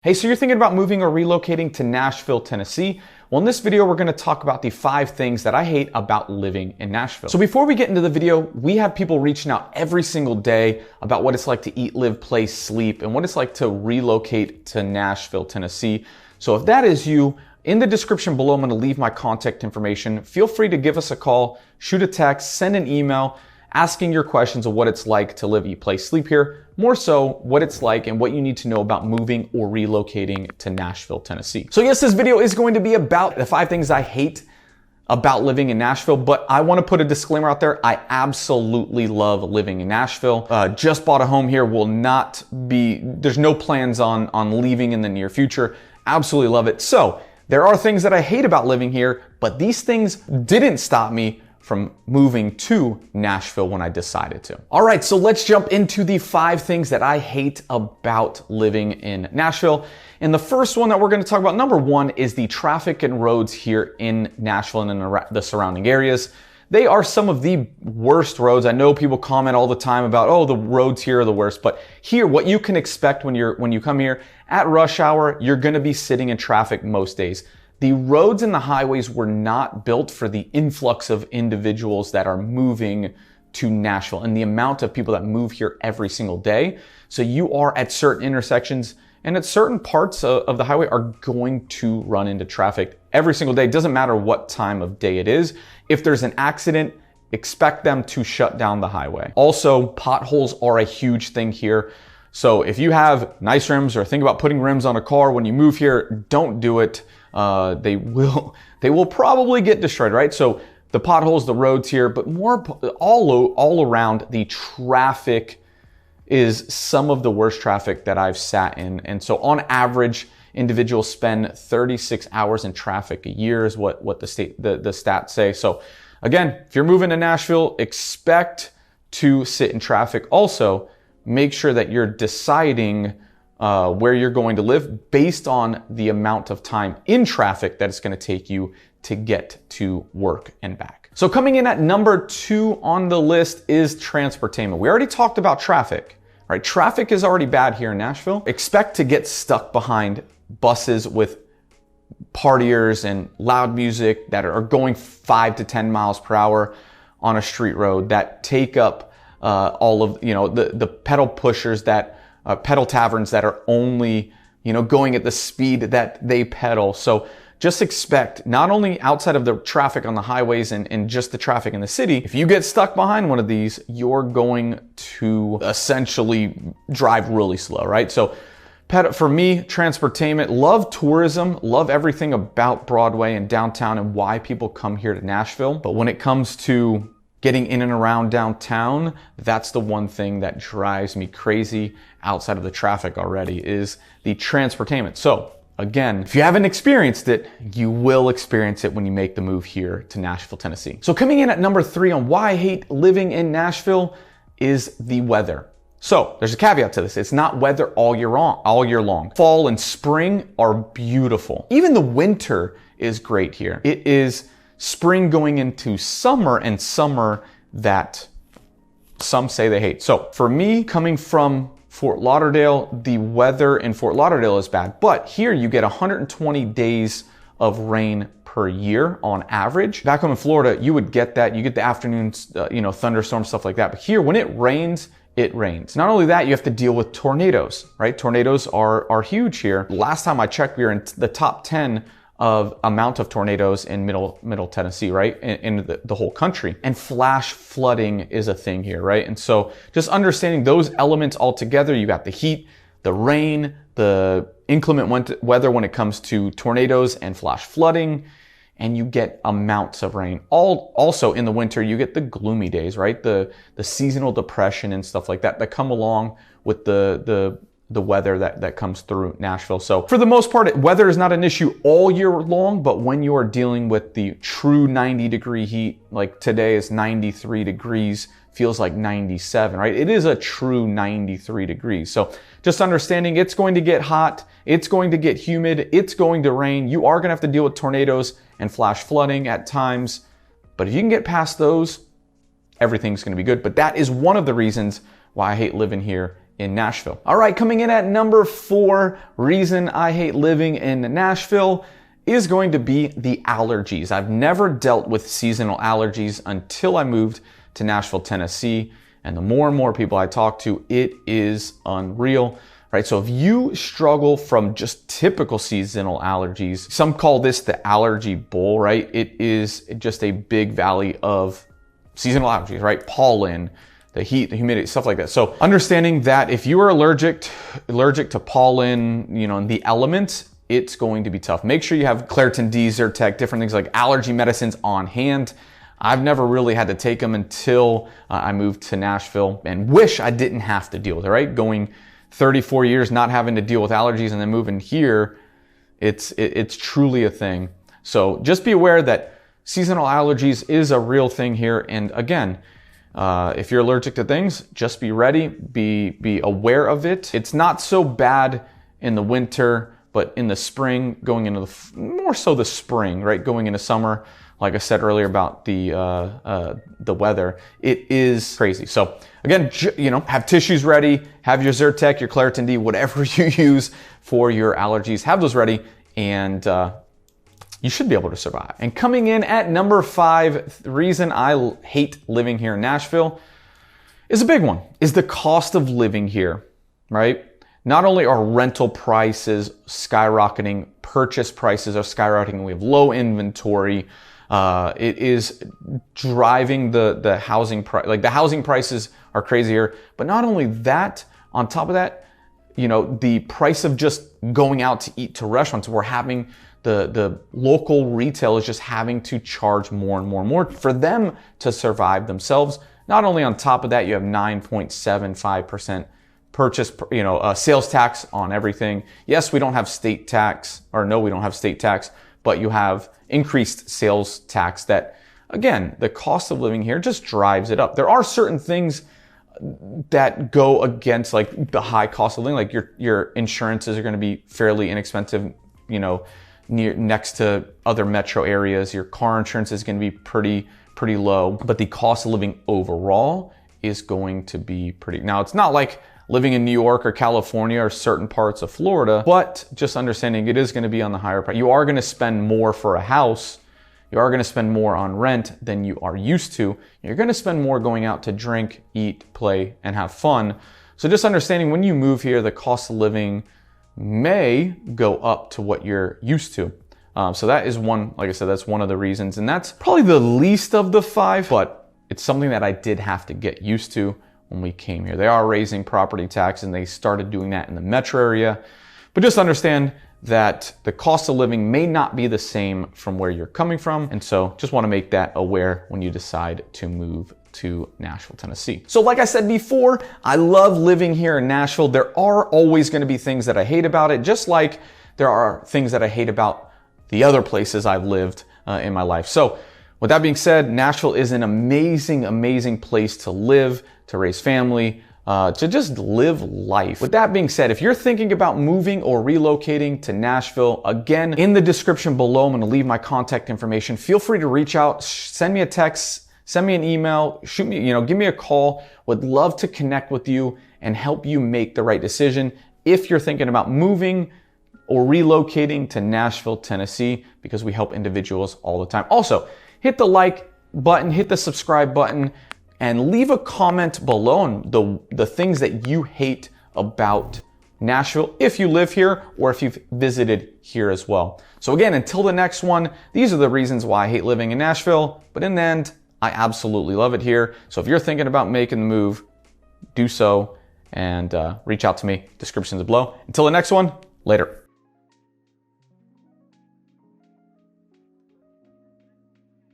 Hey, so you're thinking about moving or relocating to Nashville, Tennessee? Well, in this video, we're going to talk about the 5 things that I hate about living in Nashville. So before we get into the video, we have people reaching out every single day about what it's like to eat, live, play, sleep, and what it's like to relocate to Nashville, Tennessee. So if that is you, in the description below, I'm going to leave my contact information. Feel free to give us a call, shoot a text, send an email, asking your questions of what it's like to live, eat, play, sleep here. More so what it's like and what you need to know about moving or relocating to Nashville, Tennessee. So yes, this video is going to be about the 5 things I hate about living in Nashville, but I want to put a disclaimer out there. I absolutely love living in Nashville. Just bought a home here, there's no plans on leaving in the near future. Absolutely love it. So there are things that I hate about living here, but these things didn't stop me from moving to Nashville when I decided to. All right, so let's jump into the 5 things that I hate about living in Nashville. And the first one that we're going to talk about, number 1, is the traffic and roads here in Nashville and in the surrounding areas. They are some of the worst roads. I know people comment all the time about, oh, the roads here are the worst, but here, what you can expect when you come here at rush hour, you're going to be sitting in traffic most days. The roads and the highways were not built for the influx of individuals that are moving to Nashville and the amount of people that move here every single day. So you are at certain intersections and at certain parts of the highway are going to run into traffic every single day. It doesn't matter what time of day it is. If there's an accident, expect them to shut down the highway. Also, potholes are a huge thing here. So if you have nice rims or think about putting rims on a car when you move here, don't do it. They will probably get destroyed, right? So the potholes, the roads here, but more all around, the traffic is some of the worst traffic that I've sat in. And so on average, individuals spend 36 hours in traffic a year is what the stats say. So again, if you're moving to Nashville, expect to sit in traffic. Also, make sure that you're deciding where you're going to live based on the amount of time in traffic that it's going to take you to get to work and back. So coming in at number 2 on the list is transportation. We already talked about traffic, right? Traffic is already bad here in Nashville. Expect to get stuck behind buses with partiers and loud music that are going 5 to 10 miles per hour on a street road that take up all of, the pedal pushers pedal taverns that are only, going at the speed that they pedal. So just expect, not only outside of the traffic on the highways and just the traffic in the city, if you get stuck behind one of these, you're going to essentially drive really slow, right? So for me, transportation, love tourism, love everything about Broadway and downtown and why people come here to Nashville. But when it comes to getting in and around downtown, that's the one thing that drives me crazy outside of the traffic already is the transportation. So again, if you haven't experienced it, you will experience it when you make the move here to Nashville, Tennessee. So coming in at number 3 on why I hate living in Nashville is the weather. So there's a caveat to this. It's not weather all year long. Fall and spring are beautiful. Even the winter is great here. It is spring going into summer and summer that some say they hate. So for me, coming from Fort Lauderdale, the weather in Fort Lauderdale is bad, but here you get 120 days of rain per year on average. Back home in Florida, you would get that. You get the afternoons, thunderstorms, stuff like that. But here, when it rains, it rains. Not only that, you have to deal with tornadoes, right? Tornadoes are huge here. Last time I checked, we were in the top 10 of amount of tornadoes in middle Tennessee, right? In the whole country. And flash flooding is a thing here, right? And so just understanding those elements all together, you got the heat, the rain, the inclement weather when it comes to tornadoes and flash flooding, and you get amounts of rain. Also in the winter, you get the gloomy days, right? The seasonal depression and stuff like that come along with the weather that comes through Nashville. So for the most part, weather is not an issue all year long, but when you are dealing with the true 90-degree heat, like today is 93 degrees, feels like 97, right? It is a true 93 degrees. So just understanding it's going to get hot, it's going to get humid, it's going to rain. You are going to have to deal with tornadoes and flash flooding at times, but if you can get past those, everything's going to be good. But that is one of the reasons why I hate living here in Nashville. All right, coming in at number 4 reason I hate living in Nashville is going to be the allergies. I've never dealt with seasonal allergies until I moved to Nashville, Tennessee. And the more and more people I talk to, it is unreal, right? So if you struggle from just typical seasonal allergies, some call this the allergy bowl, right? It is just a big valley of seasonal allergies, right? Pollen, the heat, the humidity, stuff like that. So understanding that if you are allergic to pollen, and the elements, it's going to be tough. Make sure you have Claritin D, Zyrtec, different things like allergy medicines on hand. I've never really had to take them until I moved to Nashville, and wish I didn't have to deal with it, right? Going 34 years not having to deal with allergies and then moving here, it's truly a thing. So just be aware that seasonal allergies is a real thing here. And again, if you're allergic to things, just be ready, be aware of it. It's not so bad in the winter, but in the spring, going into more so the spring, right? Going into summer, like I said earlier about the weather, it is crazy. So again, have tissues ready, have your Zyrtec, your Claritin D, whatever you use for your allergies, have those ready, and you should be able to survive. And coming in at number 5, the reason I hate living here in Nashville is a big one, is the cost of living here, right? Not only are rental prices skyrocketing, purchase prices are skyrocketing, we have low inventory, it is driving the housing price, like the housing prices are crazy here. But not only that, on top of that, the price of just going out to eat to restaurants, we're having the local retail is just having to charge more and more and more for them to survive themselves. Not only on top of that, you have 9.75% purchase, sales tax on everything. Yes, we don't have state tax, or no, we don't have state tax, but you have increased sales tax that, again, the cost of living here just drives it up. There are certain things that go against like the high cost of living, like your insurances are going to be fairly inexpensive, next to other metro areas. Your car insurance is going to be pretty low, but the cost of living overall is going to be pretty. Now, it's not like living in New York or California or certain parts of Florida, but just understanding it is going to be on the higher price. You are going to spend more for a house. You are going to spend more on rent than you are used to. You're going to spend more going out to drink, eat, play, and have fun. So just understanding when you move here, the cost of living may go up to what you're used to. So that is one, like I said, that's one of the reasons. And that's probably the least of the 5, but it's something that I did have to get used to when we came here. They are raising property tax, and they started doing that in the metro area. But just understand that the cost of living may not be the same from where you're coming from. And so just want to make that aware when you decide to move to Nashville, Tennessee. So like I said before, I love living here in Nashville. There are always going to be things that I hate about it, just like there are things that I hate about the other places I've lived in my life. So with that being said, Nashville is an amazing, amazing place to live, to raise family, to just live life. With that being said, if you're thinking about moving or relocating to Nashville, again, in the description below, I'm going to leave my contact information. Feel free to reach out, send me a text, send me an email, shoot me, give me a call. Would love to connect with you and help you make the right decision if you're thinking about moving or relocating to Nashville, Tennessee, because we help individuals all the time. Also, hit the like button, hit the subscribe button, and leave a comment below on the things that you hate about Nashville if you live here or if you've visited here as well. So again, until the next one, these are the reasons why I hate living in Nashville, but in the end, I absolutely love it here. So if you're thinking about making the move, do so and reach out to me. Descriptions below. Until the next one, later.